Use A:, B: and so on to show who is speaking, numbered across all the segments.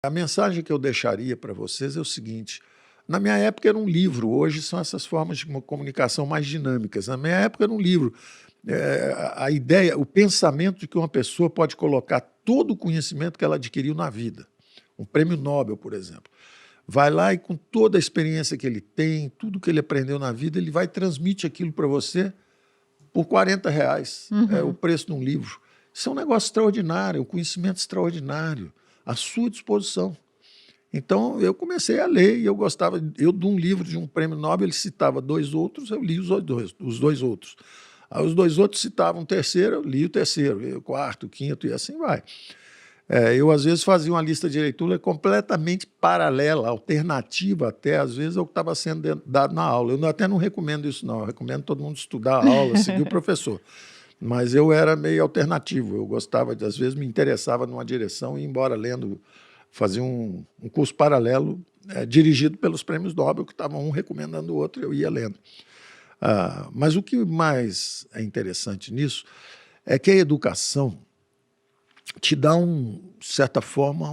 A: A mensagem que eu deixaria para vocês é o seguinte: na minha época era um livro, hoje são essas formas de comunicação mais dinâmicas. Na minha época era um livro. A ideia, o pensamento de que uma pessoa pode colocar todo o conhecimento que ela adquiriu na vida, um prêmio Nobel, por exemplo, vai lá e com toda a experiência que ele tem, tudo que ele aprendeu na vida, ele vai e transmite aquilo para você por R$ 40, é o preço de um livro. Isso é um negócio extraordinário, um conhecimento extraordinário, à sua disposição. Então, eu comecei a ler e eu gostava, de um livro de um prêmio Nobel, ele citava dois outros, eu li os dois outros. Aí os dois outros citavam um terceiro, eu li o terceiro, o quarto, o quinto, e assim vai. Eu, às vezes, fazia uma lista de leitura completamente paralela, alternativa até, às vezes, ao que estava sendo dado na aula. Eu até não recomendo isso, não. Eu recomendo todo mundo estudar a aula, seguir o professor. Mas eu era meio alternativo. Eu gostava, às vezes, me interessava numa direção e ia embora lendo, fazia um curso paralelo dirigido pelos prêmios Nobel, que estavam um recomendando o outro, eu ia lendo. Mas o que mais é interessante nisso é que a educação te dá, de certa forma,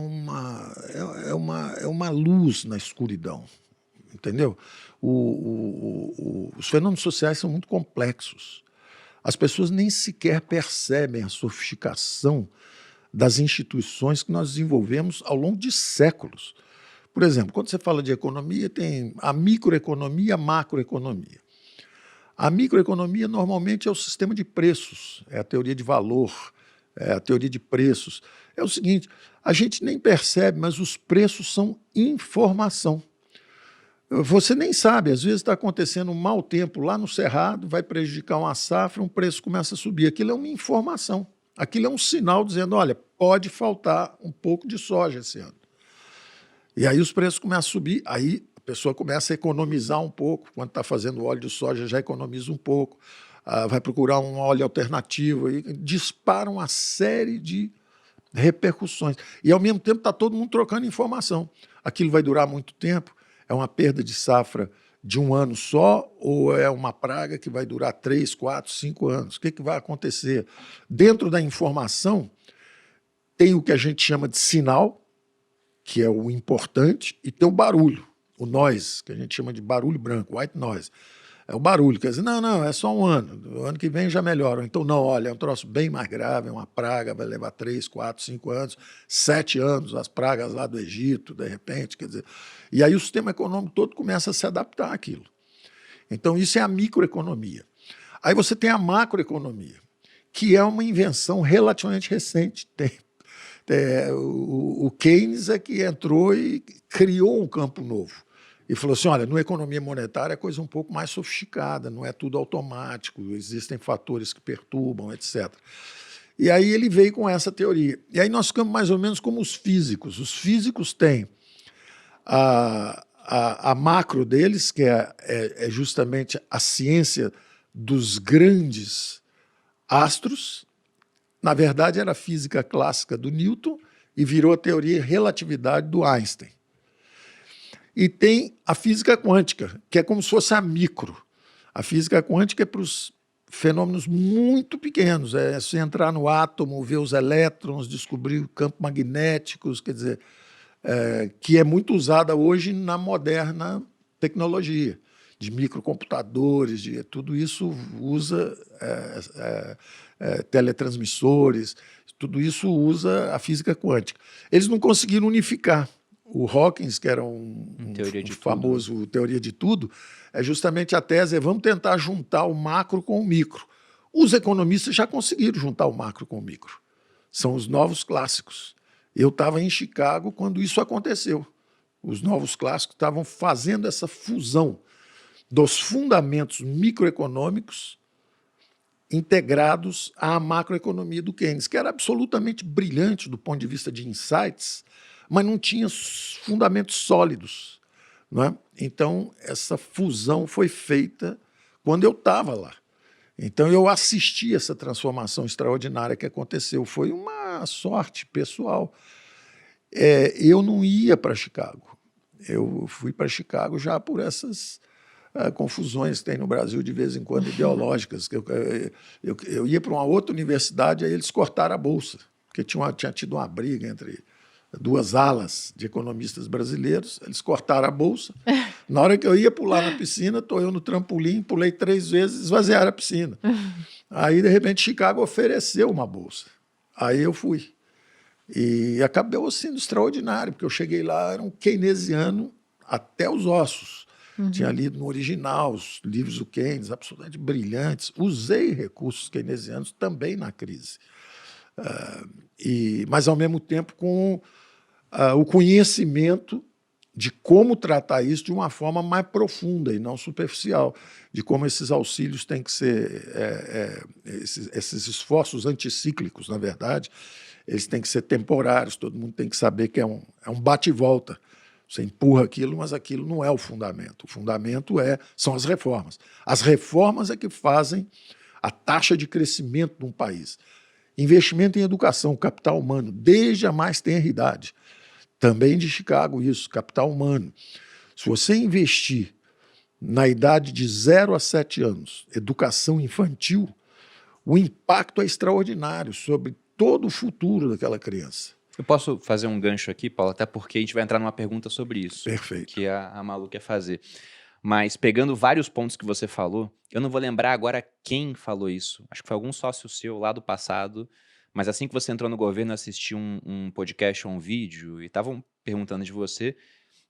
A: uma luz na escuridão, entendeu? Os fenômenos sociais são muito complexos. As pessoas nem sequer percebem a sofisticação das instituições que nós desenvolvemos ao longo de séculos. Por exemplo, quando você fala de economia, tem a microeconomia e a macroeconomia. A microeconomia normalmente é o sistema de preços, é a teoria de valor, é a teoria de preços. É o seguinte, a gente nem percebe, mas os preços são informação. Você nem sabe, às vezes está acontecendo um mau tempo lá no Cerrado, vai prejudicar uma safra, um preço começa a subir. Aquilo é uma informação, aquilo é um sinal dizendo, olha, pode faltar um pouco de soja esse ano. E aí os preços começam a subir, aí a pessoa começa a economizar um pouco, quando está fazendo óleo de soja já economiza um pouco, vai procurar um óleo alternativo, e dispara uma série de repercussões. E ao mesmo tempo está todo mundo trocando informação. Aquilo vai durar muito tempo? É uma perda de safra de um ano só ou é uma praga que vai durar 3, 4, 5 anos? O que vai acontecer? Dentro da informação tem o que a gente chama de sinal, que é o importante, e tem o barulho, o noise, que a gente chama de barulho branco, white noise. É o barulho, quer dizer, não, é só um ano, o ano que vem já melhora. Então, não, olha, é um troço bem mais grave, é uma praga, vai levar 3, 4, 5 anos, 7 anos, as pragas lá do Egito, de repente, quer dizer. E aí o sistema econômico todo começa a se adaptar àquilo. Então, isso é a microeconomia. Aí você tem a macroeconomia, que é uma invenção relativamente recente. O Keynes é que entrou e criou um campo novo. E falou assim, olha, na economia monetária é coisa um pouco mais sofisticada, não é tudo automático, existem fatores que perturbam, etc. E aí ele veio com essa teoria. E aí nós ficamos mais ou menos como os físicos. Os físicos têm a macro deles, que é justamente a ciência dos grandes astros. Na verdade, era a física clássica do Newton e virou a teoria de relatividade do Einstein. E tem a física quântica, que é como se fosse a micro. A física quântica é para os fenômenos muito pequenos, é você entrar no átomo, ver os elétrons, descobrir campos magnéticos, quer dizer, que é muito usada hoje na moderna tecnologia, de microcomputadores, tudo isso usa teletransmissores, tudo isso usa a física quântica. Eles não conseguiram unificar. O Hawkins, que era um famoso teoria de tudo, é justamente a tese, vamos tentar juntar o macro com o micro. Os economistas já conseguiram juntar o macro com o micro. São os novos clássicos. Eu estava em Chicago quando isso aconteceu. Os novos clássicos estavam fazendo essa fusão dos fundamentos microeconômicos integrados à macroeconomia do Keynes, que era absolutamente brilhante do ponto de vista de insights, mas não tinha fundamentos sólidos. Não é? Então, essa fusão foi feita quando eu estava lá. Então, eu assisti essa transformação extraordinária que aconteceu. Foi uma sorte pessoal. Eu não ia para Chicago. Eu fui para Chicago já por essas confusões que tem no Brasil de vez em quando, ideológicas. Eu ia para uma outra universidade, aí eles cortaram a bolsa, porque tinha tido uma briga entre duas alas de economistas brasileiros, eles cortaram a bolsa. Na hora que eu ia pular na piscina, estou eu no trampolim, pulei 3 vezes, esvaziaram a piscina. Aí, de repente, Chicago ofereceu uma bolsa. Aí eu fui. E acabou sendo extraordinário, porque eu cheguei lá, era um keynesiano até os ossos. Tinha lido no original os livros do Keynes, absolutamente brilhantes. Usei recursos keynesianos também na crise. Mas, ao mesmo tempo, com o conhecimento de como tratar isso de uma forma mais profunda e não superficial, de como esses auxílios têm que ser, esses esforços anticíclicos, na verdade, eles têm que ser temporários, todo mundo tem que saber que é um bate e volta. Você empurra aquilo, mas aquilo não é o fundamento. O fundamento são as reformas. As reformas é que fazem a taxa de crescimento de um país. Investimento em educação, capital humano, desde a mais tenra idade. Também de Chicago isso, capital humano. Se você investir na idade de 0 a 7 anos, educação infantil, o impacto é extraordinário sobre todo o futuro daquela criança.
B: Eu posso fazer um gancho aqui, Paulo, até porque a gente vai entrar numa pergunta sobre isso.
A: Perfeito.
B: Que a Malu quer fazer. Mas pegando vários pontos que você falou, eu não vou lembrar agora quem falou isso. Acho que foi algum sócio seu lá do passado, mas assim que você entrou no governo, eu assisti um podcast ou um vídeo e estavam perguntando de você.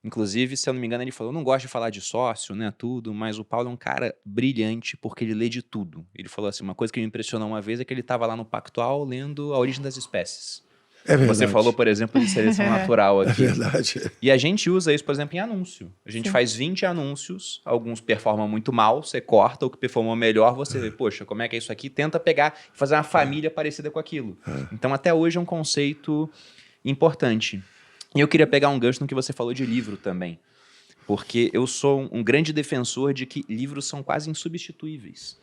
B: Inclusive, se eu não me engano, ele falou, eu não gosto de falar de sócio, né, tudo, mas o Paulo é um cara brilhante porque ele lê de tudo. Ele falou assim, uma coisa que me impressionou uma vez é que ele estava lá no Pactual lendo A Origem das Espécies.
A: É verdade.
B: Você falou, por exemplo, de seleção natural aqui.
A: É verdade.
B: E a gente usa isso, por exemplo, em anúncio. A gente faz 20 anúncios, alguns performam muito mal, você corta, o que performou melhor, você vê, poxa, como é que é isso aqui? Tenta pegar e fazer uma família parecida com aquilo. Então, até hoje é um conceito importante. E eu queria pegar um gancho no que você falou de livro também. Porque eu sou um grande defensor de que livros são quase insubstituíveis.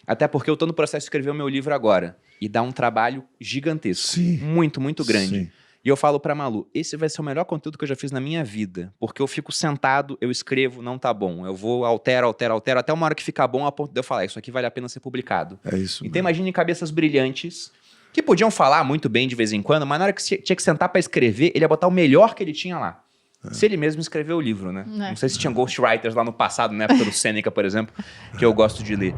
B: Até porque eu estou no processo de escrever o meu livro agora. E dá um trabalho gigantesco.
A: Sim.
B: Muito, muito grande.
A: Sim.
B: E eu falo pra Malu, esse vai ser o melhor conteúdo que eu já fiz na minha vida. Porque eu fico sentado, eu escrevo, não tá bom. Eu vou, altero, até uma hora que fica bom, a ponto de eu falar, isso aqui vale a pena ser publicado.
A: É isso.
B: Então imagine cabeças brilhantes, que podiam falar muito bem de vez em quando, mas na hora que tinha que sentar pra escrever, ele ia botar o melhor que ele tinha lá. Se ele mesmo escreveu o livro, né? Não sei se tinha ghostwriters lá no passado, na época do Sêneca, por exemplo, que eu gosto de ler.